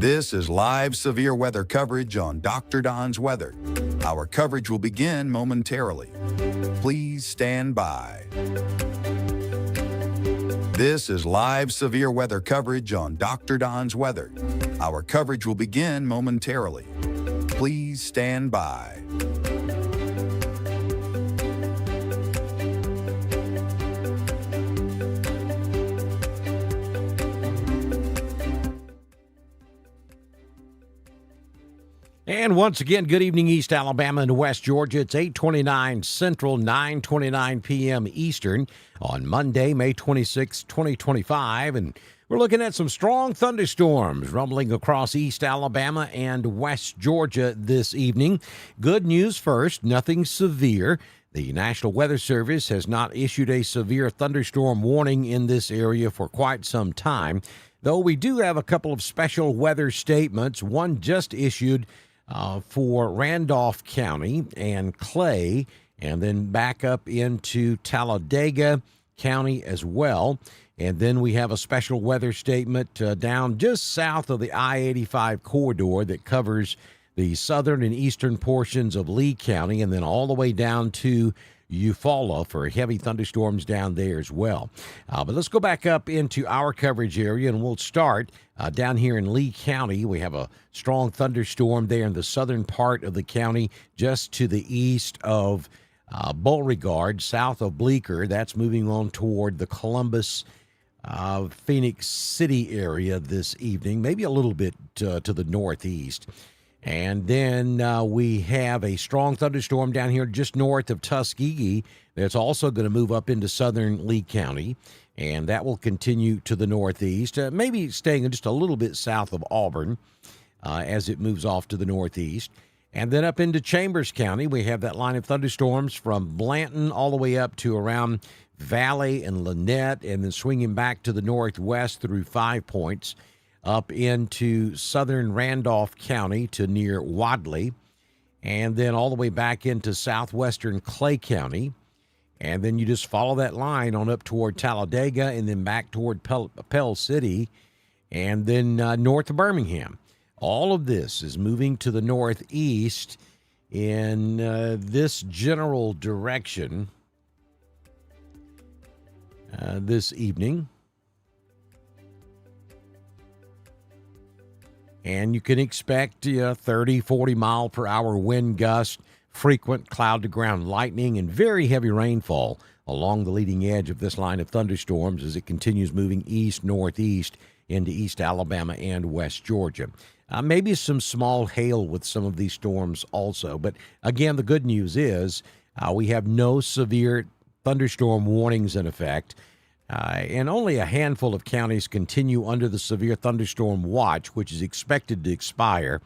This is live severe weather coverage on Dr. Don's Weather. Our coverage will begin momentarily. Please stand by. This is live severe weather coverage on Dr. Don's Weather. Our coverage will begin momentarily. Please stand by. And once again, good evening, East Alabama and West Georgia. It's 8:29 Central, 9:29 p.m. Eastern on Monday, May 26, 2025. And we're looking at some strong thunderstorms rumbling across East Alabama and West Georgia this evening. Good news first, nothing severe. The National Weather Service has not issued a severe thunderstorm warning in this area for quite some time, though we do have a couple of special weather statements. One just issued for Randolph County and Clay, and then back up into Talladega County as well. And then we have a special weather statement down just south of the I-85 corridor that covers the southern and eastern portions of Lee County, and then all the way down to Eufaula for heavy thunderstorms down there as well. But let's go back up into our coverage area, and we'll start down here in Lee County. We have a strong thunderstorm there in the southern part of the county, just to the east of Beauregard, south of Bleecker. That's moving on toward the Columbus, Phoenix City area this evening, maybe a little bit to the northeast. And then we have a strong thunderstorm down here just north of Tuskegee that's also going to move up into southern Lee County, and that will continue to the northeast, maybe staying just a little bit south of Auburn as it moves off to the northeast. And then up into Chambers County, we have that line of thunderstorms from Blanton all the way up to around Valley and Lynette, and then swinging back to the northwest through 5 Points, up into southern Randolph County to near Wadley, and then all the way back into southwestern Clay County. And then you just follow that line on up toward Talladega and then back toward Pell City and then north of Birmingham. All of this is moving to the northeast in this general direction this evening. And you can expect 30, 40 mile per hour wind gusts, frequent cloud-to-ground lightning, and very heavy rainfall along the leading edge of this line of thunderstorms as it continues moving east-northeast into East Alabama and West Georgia. Maybe some small hail with some of these storms also. But again, the good news is we have no severe thunderstorm warnings in effect. And only a handful of counties continue under the severe thunderstorm watch, which is expected to expire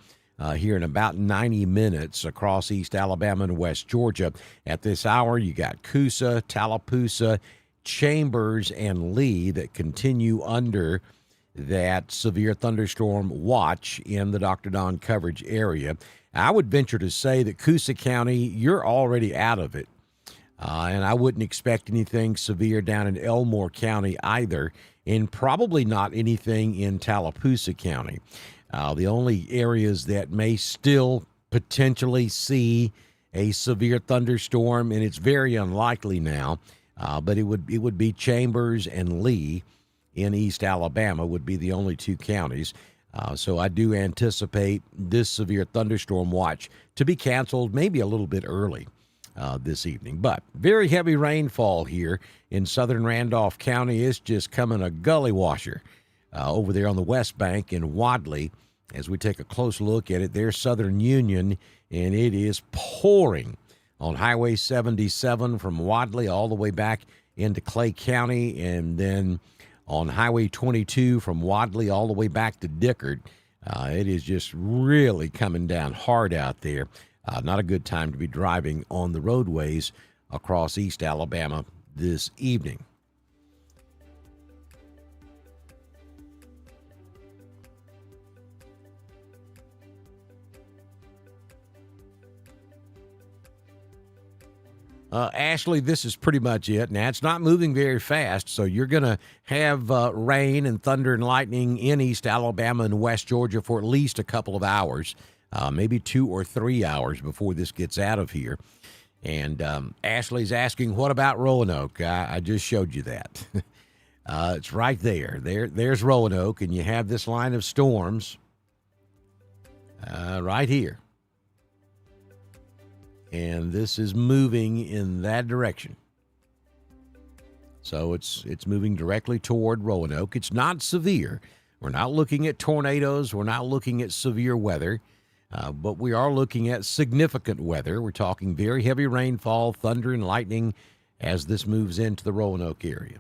here in about 90 minutes across East Alabama and West Georgia. At this hour, you got Coosa, Tallapoosa, Chambers, and Lee that continue under that severe thunderstorm watch in the Dr. Don coverage area. I would venture to say that Coosa County, you're already out of it. And I wouldn't expect anything severe down in Elmore County either, and probably not anything in Tallapoosa County. The only areas that may still potentially see a severe thunderstorm, and it's very unlikely now, but it would be Chambers and Lee in East Alabama would be the only two counties. So I do anticipate this severe thunderstorm watch to be canceled maybe a little bit early this evening. But very heavy rainfall here in southern Randolph County. It's just coming a gully washer over there on the West Bank in Wadley. As we take a close look at it, there's Southern Union, and it is pouring on Highway 77 from Wadley all the way back into Clay County, and then on Highway 22 from Wadley all the way back to Dickard. It is just really coming down hard out there. Not a good time to be driving on the roadways across East Alabama this evening. Ashley, this is pretty much it. Now, it's not moving very fast, so you're going to have rain and thunder and lightning in East Alabama and West Georgia for at least a couple of hours, maybe 2 or 3 hours before this gets out of here. And Ashley's asking, what about Roanoke? I just showed you that. It's right there. There's Roanoke, and you have this line of storms right here. And this is moving in that direction. So it's moving directly toward Roanoke. It's not severe. We're not looking at tornadoes. We're not looking at severe weather. But we are looking at significant weather. We're talking very heavy rainfall, thunder, and lightning as this moves into the Roanoke area.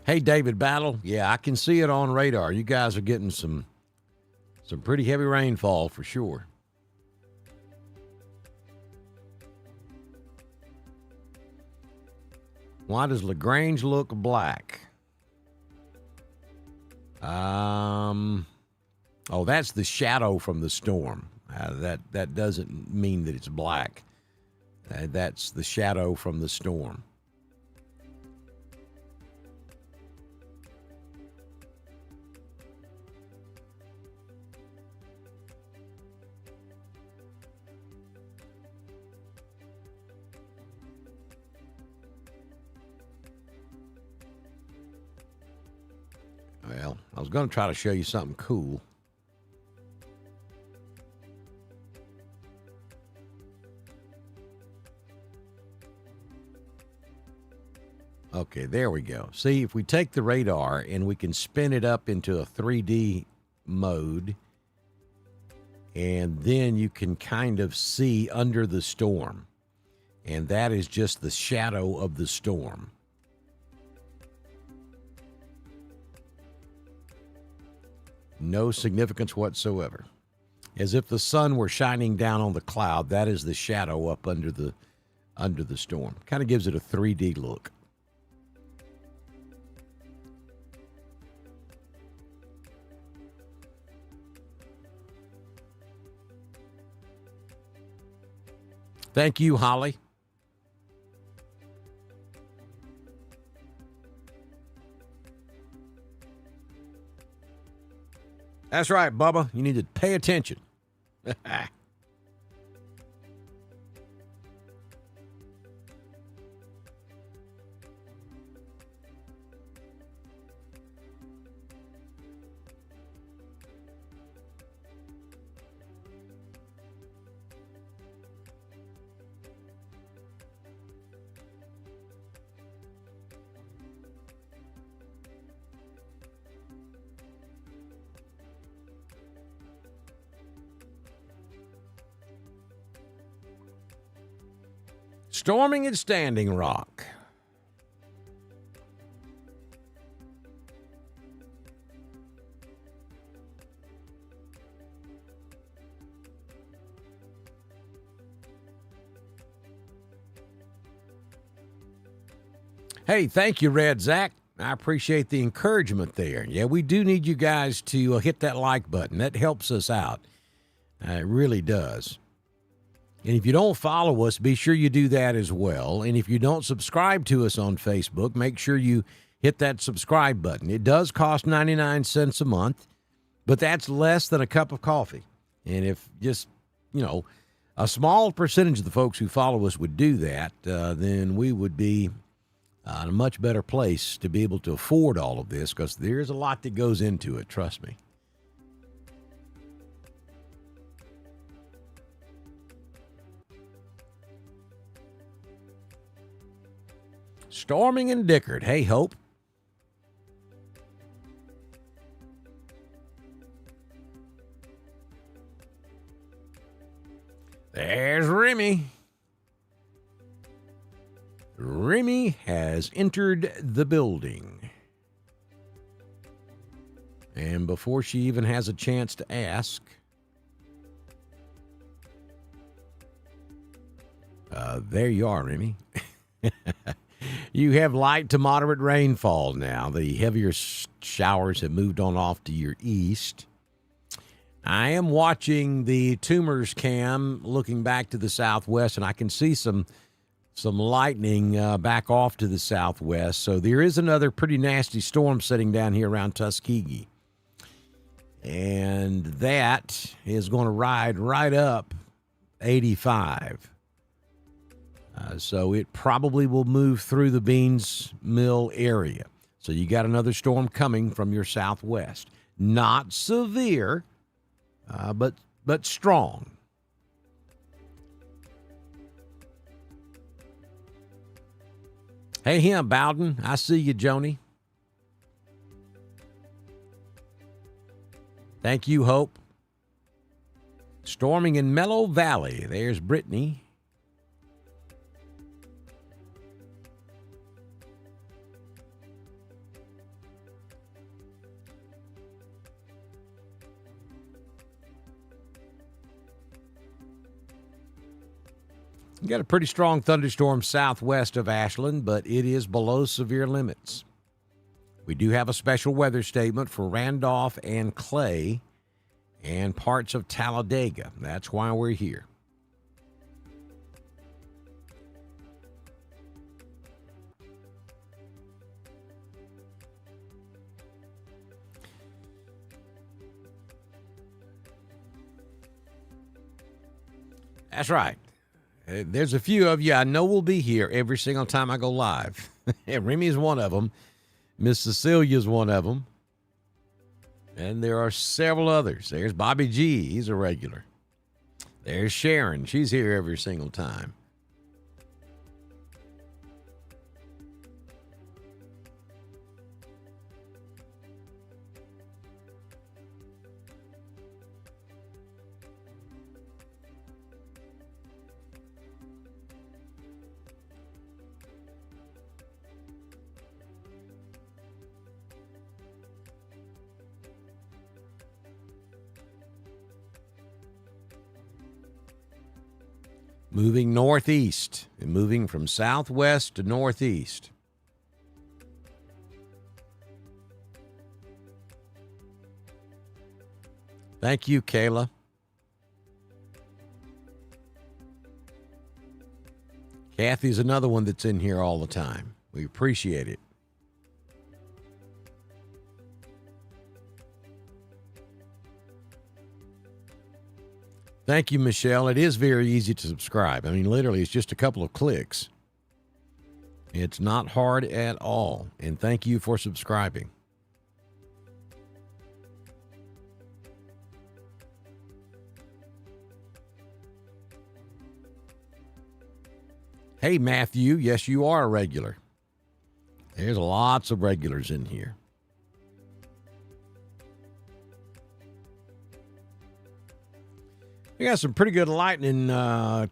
Hey, David Battle. Yeah, I can see it on radar. You guys are getting some pretty heavy rainfall for sure. Why does LaGrange look black? Oh, that's the shadow from the storm. That doesn't mean that it's black. That's the shadow from the storm. Well, I was going to try to show you something cool. Okay, there we go. See, if we take the radar and we can spin it up into a 3D mode, and then you can kind of see under the storm. And that is just the shadow of the storm. No significance whatsoever. As if the sun were shining down on the cloud, that is the shadow up under the storm. Kind of gives it a 3D look. Thank you, Holly. That's right, Bubba. You need to pay attention. Storming at Standing Rock. Hey, thank you, Red Zach. I appreciate the encouragement there. Yeah, we do need you guys to hit that like button. That helps us out. It really does. And if you don't follow us, be sure you do that as well. And if you don't subscribe to us on Facebook, make sure you hit that subscribe button. It does cost 99 cents a month, but that's less than a cup of coffee. And if just, a small percentage of the folks who follow us would do that, then we would be in a much better place to be able to afford all of this, because there's a lot that goes into it, trust me. Storming in Dickard. Hey, Hope. There's Remy. Remy has entered the building. And before she even has a chance to ask, There you are, Remy. You have light to moderate rainfall now. The heavier showers have moved on off to your east. I am watching the tumors cam looking back to the southwest, and I can see some lightning back off to the southwest. So there is another pretty nasty storm sitting down here around Tuskegee. And that is going to ride right up 85. So it probably will move through the Beans Mill area. So you got another storm coming from your southwest. Not severe, but strong. Hey, him, Bowden. I see you, Joni. Thank you, Hope. Storming in Mellow Valley. There's Brittany. You got a pretty strong thunderstorm southwest of Ashland, but it is below severe limits. We do have a special weather statement for Randolph and Clay and parts of Talladega. That's why we're here. That's right. There's a few of you I know will be here every single time I go live. Remy is one of them. Miss Cecilia is one of them. And there are several others. There's Bobby G. He's a regular. There's Sharon. She's here every single time. Moving northeast, and moving from southwest to northeast. Thank you, Kayla. Kathy's another one that's in here all the time. We appreciate it. Thank you, Michelle. It is very easy to subscribe. I mean, literally, it's just a couple of clicks. It's not hard at all. And thank you for subscribing. Hey, Matthew. Yes, you are a regular. There's lots of regulars in here. We got some pretty good lightning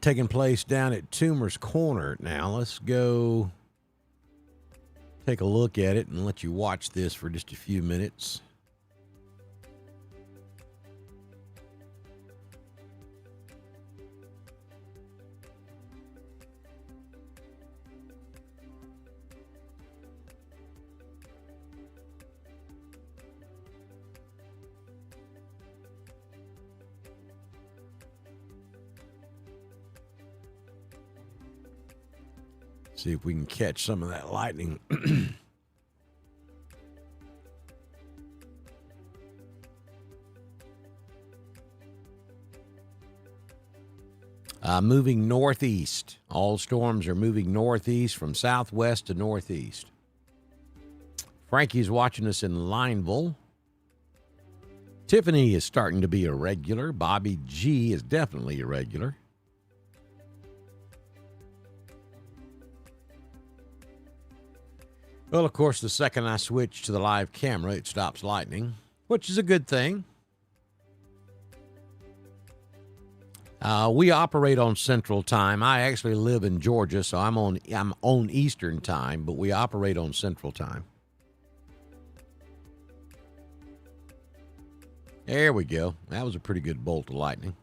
taking place down at Toomer's Corner now. Let's go take a look at it and let you watch this for just a few minutes. See if we can catch some of that lightning. Moving northeast. All storms are moving northeast from southwest to northeast. Frankie's watching us in Lineville. Tiffany is starting to be a regular. Bobby G is definitely a regular. Well, of course, the second I switch to the live camera, it stops lightning, which is a good thing. We operate on Central Time. I actually live in Georgia, so I'm on Eastern Time, but we operate on Central Time. There we go. That was a pretty good bolt of lightning.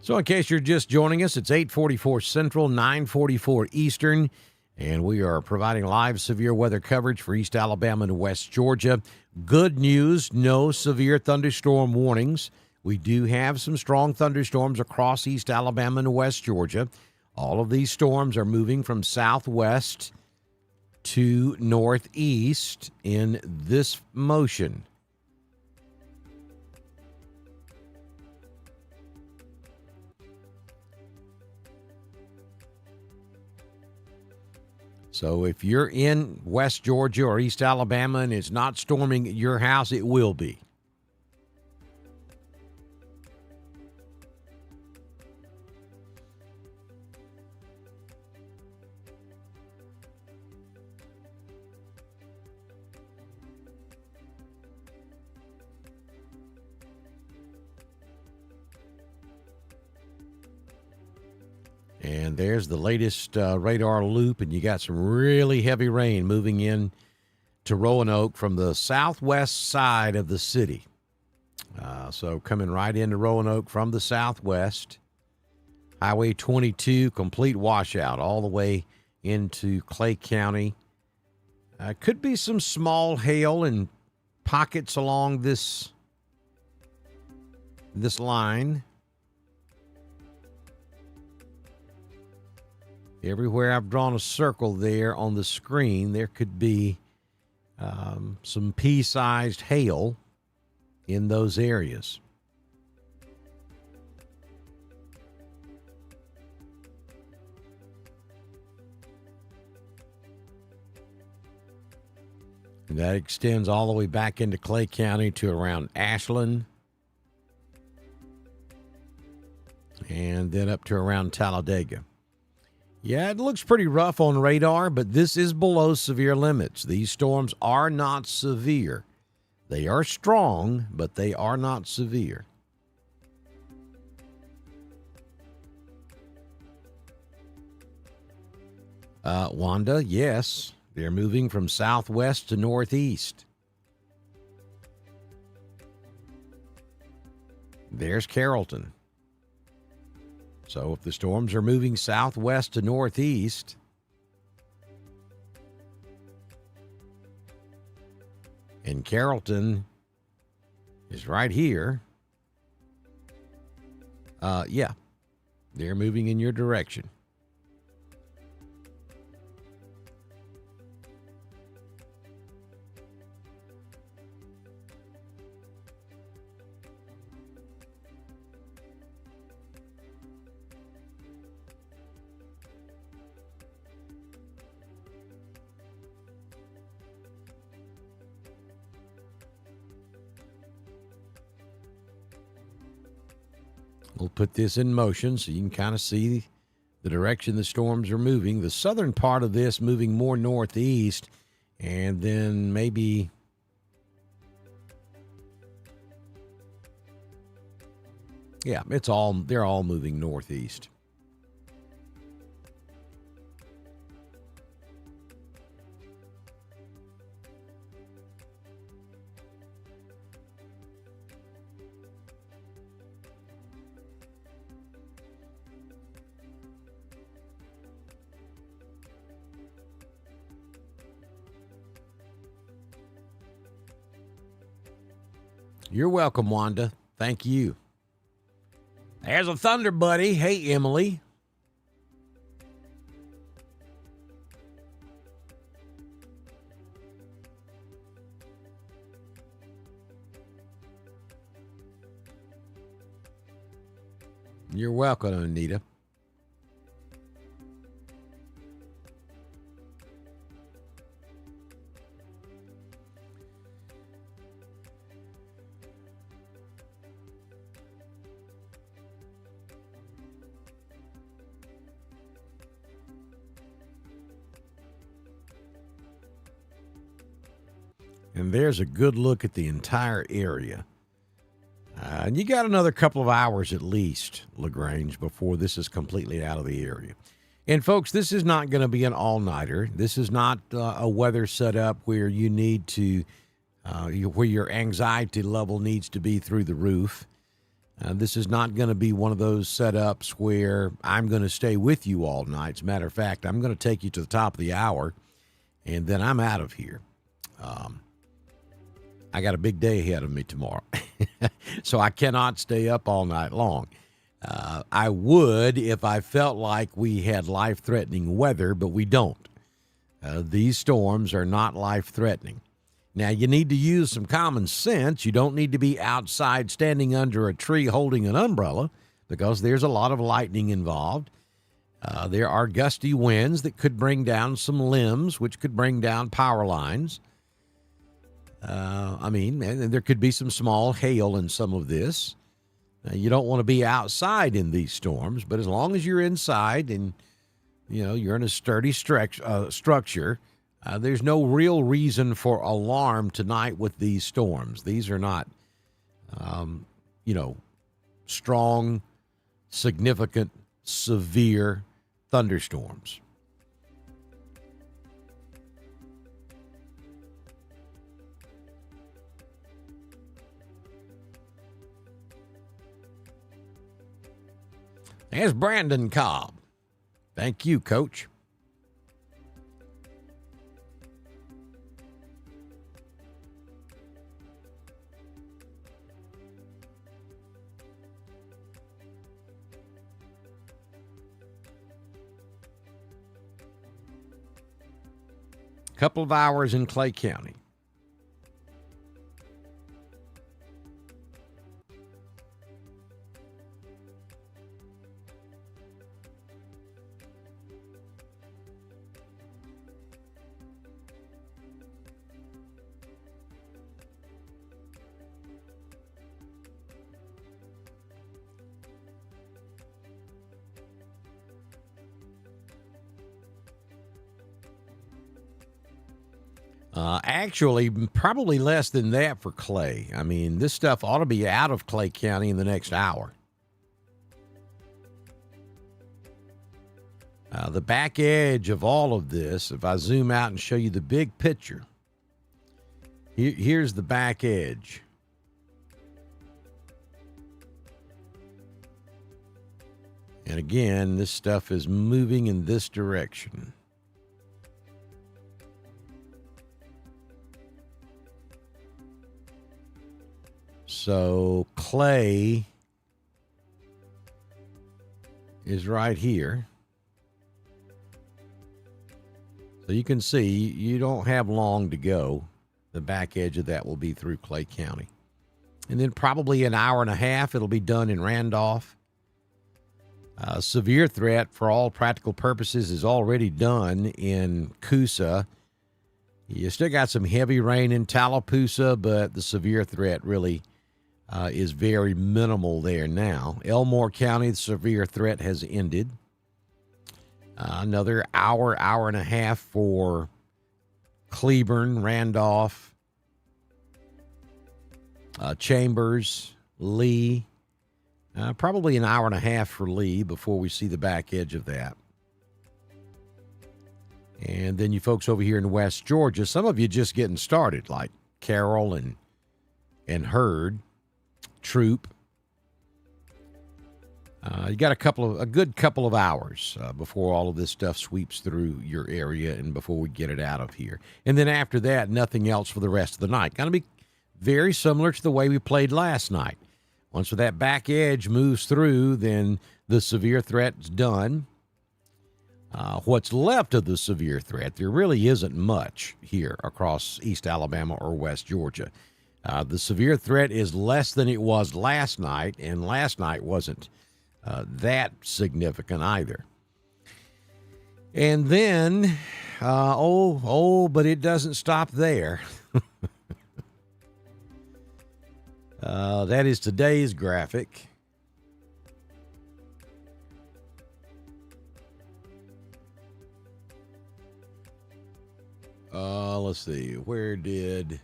So in case you're just joining us, it's 8:44 Central, 9:44 Eastern, and we are providing live severe weather coverage for East Alabama and West Georgia. Good news, no severe thunderstorm warnings. We do have some strong thunderstorms across East Alabama and West Georgia. All of these storms are moving from southwest to northeast in this motion. So if you're in West Georgia or East Alabama and it's not storming at your house, it will be. And there's the latest radar loop, and you got some really heavy rain moving in to Roanoke from the southwest side of the city. So coming right into Roanoke from the southwest. Highway 22, complete washout all the way into Clay County. Could be some small hail in pockets along this line. Everywhere I've drawn a circle there on the screen, there could be some pea-sized hail in those areas. And that extends all the way back into Clay County to around Ashland, and then up to around Talladega. Yeah, it looks pretty rough on radar, but this is below severe limits. These storms are not severe. They are strong, but they are not severe. Wanda, yes, they're moving from southwest to northeast. There's Carrollton. So if the storms are moving southwest to northeast, and Carrollton is right here, yeah, they're moving in your direction. We'll put this in motion so you can kind of see the direction the storms are moving. The southern part of this moving more northeast, and then maybe they're all moving northeast. You're welcome, Wanda. Thank you. There's a thunder buddy. Hey, Emily. You're welcome, Anita. And there's a good look at the entire area. And you got another couple of hours at least, LaGrange, before this is completely out of the area. And, folks, this is not going to be an all-nighter. This is not a weather setup where you need to, where your anxiety level needs to be through the roof. This is not going to be one of those setups where I'm going to stay with you all night. As a matter of fact, I'm going to take you to the top of the hour, and then I'm out of here. I got a big day ahead of me tomorrow, so I cannot stay up all night long. I would if I felt like we had life-threatening weather, but we don't. These storms are not life-threatening. Now, you need to use some common sense. You don't need to be outside standing under a tree holding an umbrella because there's a lot of lightning involved. There are gusty winds that could bring down some limbs, which could bring down power lines. And there could be some small hail in some of this. You don't want to be outside in these storms, but as long as you're inside and, you're in a sturdy structure, there's no real reason for alarm tonight with these storms. These are not, strong, significant, severe thunderstorms. There's Brandon Cobb. Thank you, Coach. Couple of hours in Clay County. Actually, probably less than that for Clay. I mean, this stuff ought to be out of Clay County in the next hour. The back edge of all of this, if I zoom out and show you the big picture, here's the back edge. And again, this stuff is moving in this direction. So Clay is right here. So you can see you don't have long to go. The back edge of that will be through Clay County. And then probably an hour and a half, it'll be done in Randolph. Severe threat, for all practical purposes, is already done in Coosa. You still got some heavy rain in Tallapoosa, but the severe threat really is very minimal there now. Elmore County, the severe threat has ended. Another hour and a half for Cleburne, Randolph, Chambers, Lee. Probably an hour and a half for Lee before we see the back edge of that. And then you folks over here in West Georgia, some of you just getting started, like Carroll and Hurd, Troop. You got a good couple of hours before all of this stuff sweeps through your area and before we get it out of here. And then after that, nothing else for the rest of the night. Going to be very similar to the way we played last night. Once that back edge moves through, then the severe threat's done. What's left of the severe threat, there really isn't much here across East Alabama or West Georgia. The severe threat is less than it was last night, and last night wasn't that significant either. And then, but it doesn't stop there. That is today's graphic. Let's see. Where did...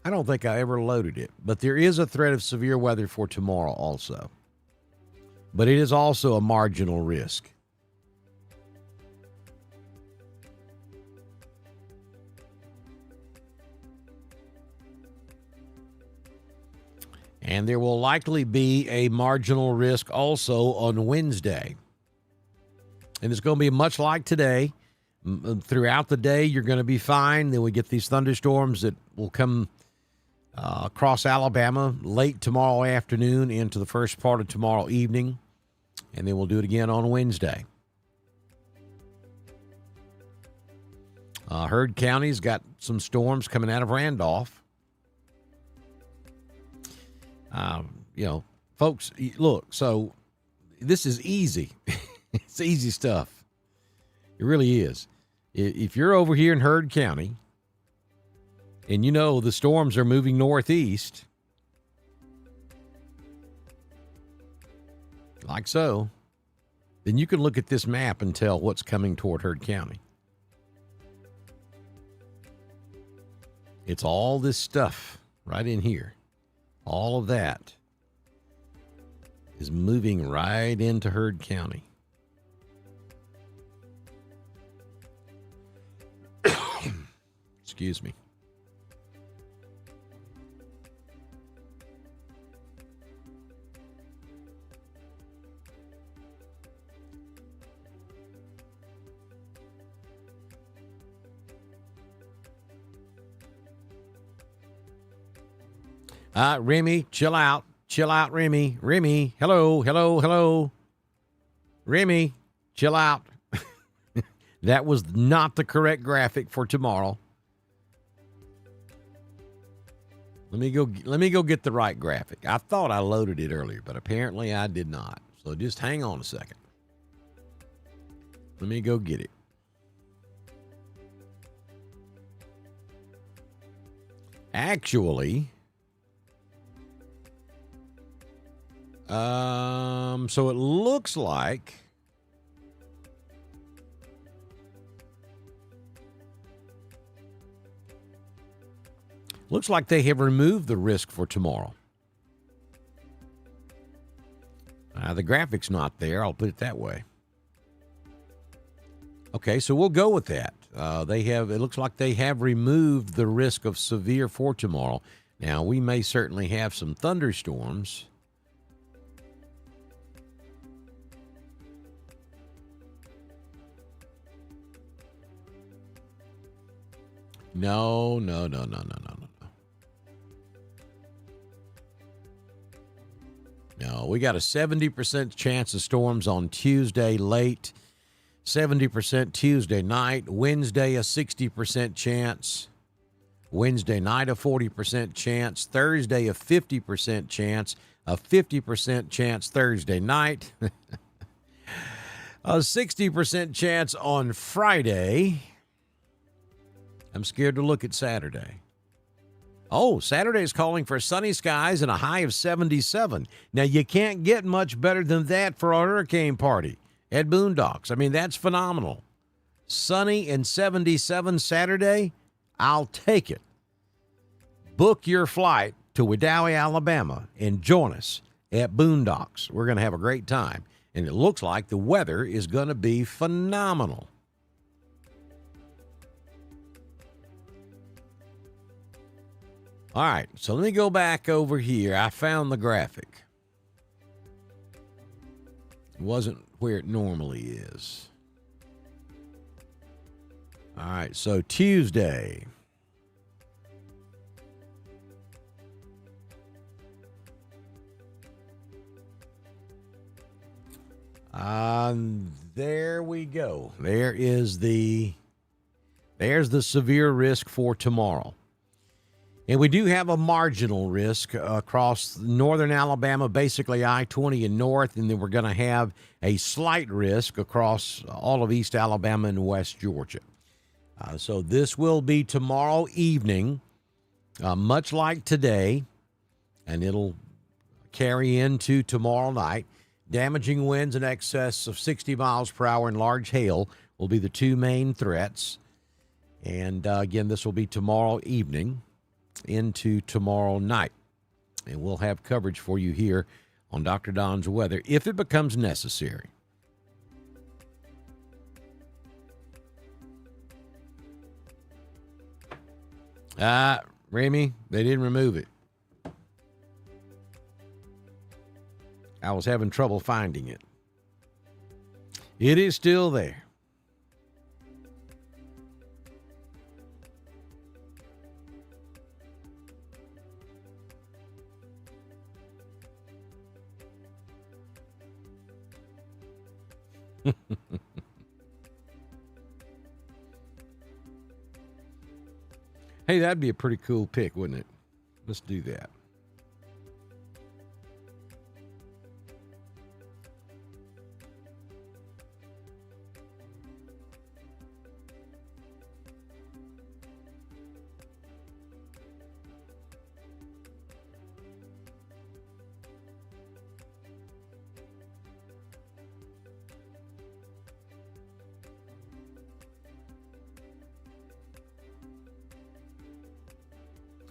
I don't think I ever loaded it, but there is a threat of severe weather for tomorrow also. But it is also a marginal risk. And there will likely be a marginal risk also on Wednesday. And it's going to be much like today. Throughout the day, you're going to be fine. Then we get these thunderstorms that will come across Alabama late tomorrow afternoon into the first part of tomorrow evening. And then we'll do it again on Wednesday. Heard County's got some storms coming out of Randolph. Folks, look, so this is easy. It's easy stuff. It really is. If you're over here in Heard County and you know the storms are moving northeast, like so, then you can look at this map and tell what's coming toward Heard County. It's all this stuff right in here. All of that is moving right into Heard County. Excuse me. Remy, chill out. Chill out, Remy. Remy, hello. Remy, chill out. That was not the correct graphic for tomorrow. Let me go get the right graphic. I thought I loaded it earlier, but apparently I did not. So just hang on a second. Let me go get it. Actually, so it looks like they have removed the risk for tomorrow. The graphic's not there. I'll put it that way. Okay, so we'll go with that. It looks like they have removed the risk of severe for tomorrow. Now, we may certainly have some thunderstorms. No. No, we got a 70% chance of storms on Tuesday late, 70% Tuesday night, Wednesday a 60% chance, Wednesday night a 40% chance, Thursday a 50% chance, a 50% chance Thursday night, a 60% chance on Friday. I'm scared to look at Saturday. Oh, Saturday is calling for sunny skies and a high of 77. Now, you can't get much better than that for a hurricane party at Boondocks. I mean, that's phenomenal. Sunny and 77 Saturday, I'll take it. Book your flight to Wedowee, Alabama, and join us at Boondocks. We're going to have a great time, and it looks like the weather is going to be phenomenal. All right, so let me go back over here. I found the graphic. It wasn't where it normally is. All right, so Tuesday. There we go. There's the severe risk for tomorrow. And we do have a marginal risk across northern Alabama, basically I-20 and north, and then we're going to have a slight risk across all of East Alabama and West Georgia. So this will be tomorrow evening, much like today, and it'll carry into tomorrow night. Damaging winds in excess of 60 miles per hour and large hail will be the two main threats. And again, this will be tomorrow evening into tomorrow night. And we'll have coverage for you here on Dr. Don's Weather if it becomes necessary. Remy, they didn't remove it. I was having trouble finding it. It is still there. Hey, that'd be a pretty cool pick, wouldn't it? Let's do that.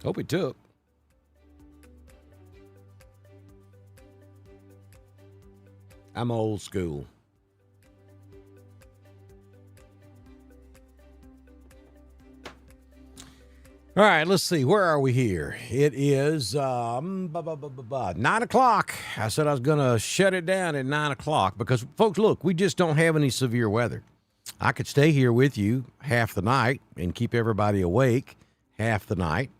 Hope it took. I'm old school. All right, let's see. Where are we here? It is 9 o'clock. I said I was going to shut it down at 9 o'clock because, folks, look, we just don't have any severe weather. I could stay here with you half the night and keep everybody awake half the night,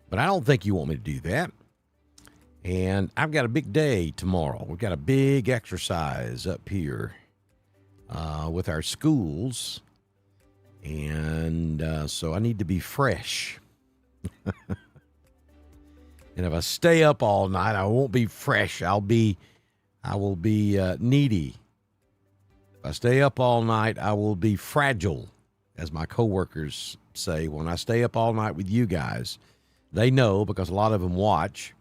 but I don't think you want me to do that. And I've got a big day tomorrow. We've got a big exercise up here with our schools. And so I need to be fresh. And if I stay up all night, I won't be fresh. I will be needy. If I stay up all night, I will be fragile, as my coworkers say. When I stay up all night with you guys, they know because a lot of them watch.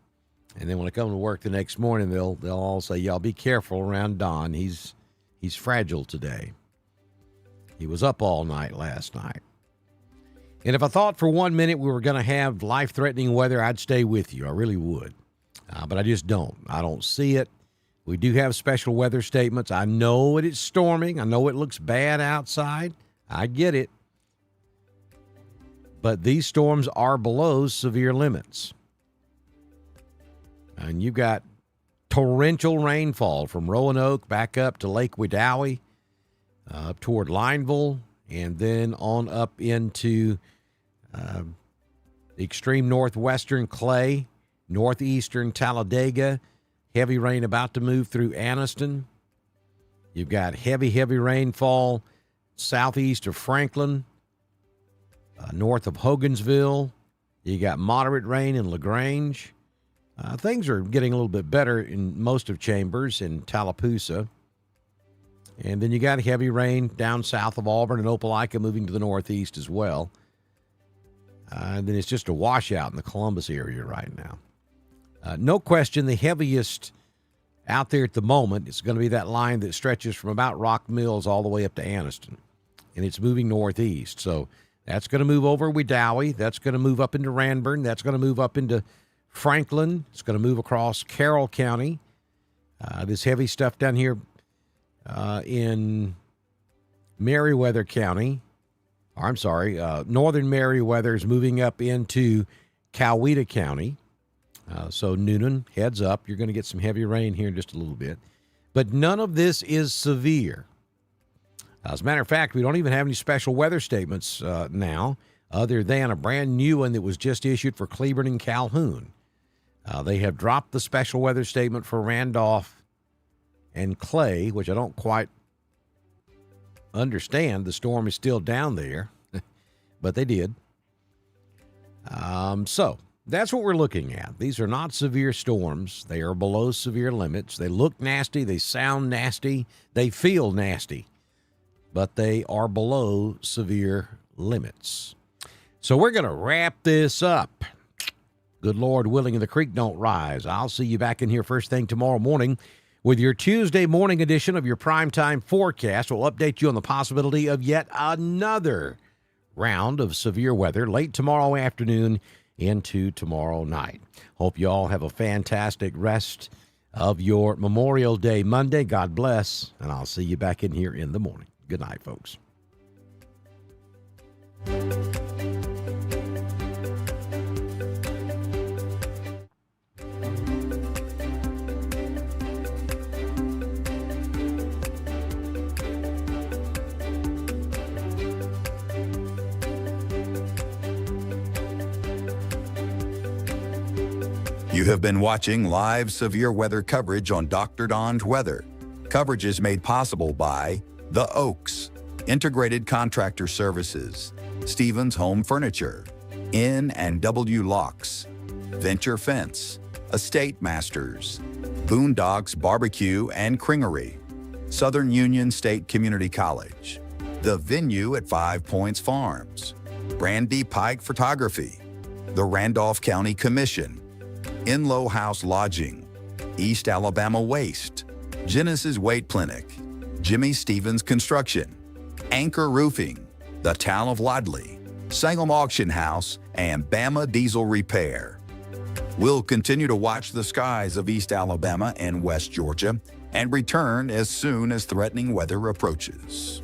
And then when I come to work the next morning, they'll all say, "Y'all be careful around Don. He's fragile today. He was up all night last night." And if I thought for 1 minute we were going to have life-threatening weather, I'd stay with you. I really would. But I just don't. I don't see it. We do have special weather statements. I know it is storming. I know it looks bad outside. I get it. But these storms are below severe limits. And you've got torrential rainfall from Roanoke back up to Lake Wedowee, up toward Lineville, and then on up into the extreme northwestern Clay, northeastern Talladega. Heavy rain about to move through Anniston. You've got heavy rainfall southeast of Franklin, north of Hogansville. You got moderate rain in LaGrange. Things are getting a little bit better in most of Chambers and Tallapoosa. And then you got heavy rain down south of Auburn and Opelika moving to the northeast as well. And then it's just a washout in the Columbus area right now. No question, the heaviest out there at the moment is going to be that line that stretches from about Rock Mills all the way up to Anniston. And it's moving northeast. So that's going to move over Wedowee. That's going to move up into Ranburne. That's going to move up into Franklin. It's going to move across Carroll County. This heavy stuff down here in Meriwether County, northern Meriwether is moving up into Coweta County. So Noonan, heads up. You're going to get some heavy rain here in just a little bit. But none of this is severe. As a matter of fact, we don't even have any special weather statements now, other than a brand new one that was just issued for Cleburne and Calhoun. They have dropped the special weather statement for Randolph and Clay, which I don't quite understand. The storm is still down there, but they did. So that's what we're looking at. These are not severe storms. They are below severe limits. They look nasty. They sound nasty. They feel nasty, but they are below severe limits. So we're going to wrap this up. Good Lord willing, and the creek don't rise. I'll see you back in here first thing tomorrow morning with your Tuesday morning edition of your primetime forecast. We'll update you on the possibility of yet another round of severe weather late tomorrow afternoon into tomorrow night. Hope you all have a fantastic rest of your Memorial Day Monday. God bless, and I'll see you back in here in the morning. Good night, folks. You have been watching live severe weather coverage on Dr. Don's Weather. Coverage is made possible by The Oaks, Integrated Contractor Services, Stevens Home Furniture, N&W Locks, Venture Fence, Estate Masters, Boondocks Barbecue and Cringery, Southern Union State Community College, The Venue at 5 Points Farms, Brandy Pike Photography, the Randolph County Commission, Inlow House Lodging, East Alabama Waste, Genesis Weight Clinic, Jimmy Stevens Construction, Anchor Roofing, the Town of Lodley, Salem Auction House, and Bama Diesel Repair. We'll continue to watch the skies of East Alabama and West Georgia and return as soon as threatening weather approaches.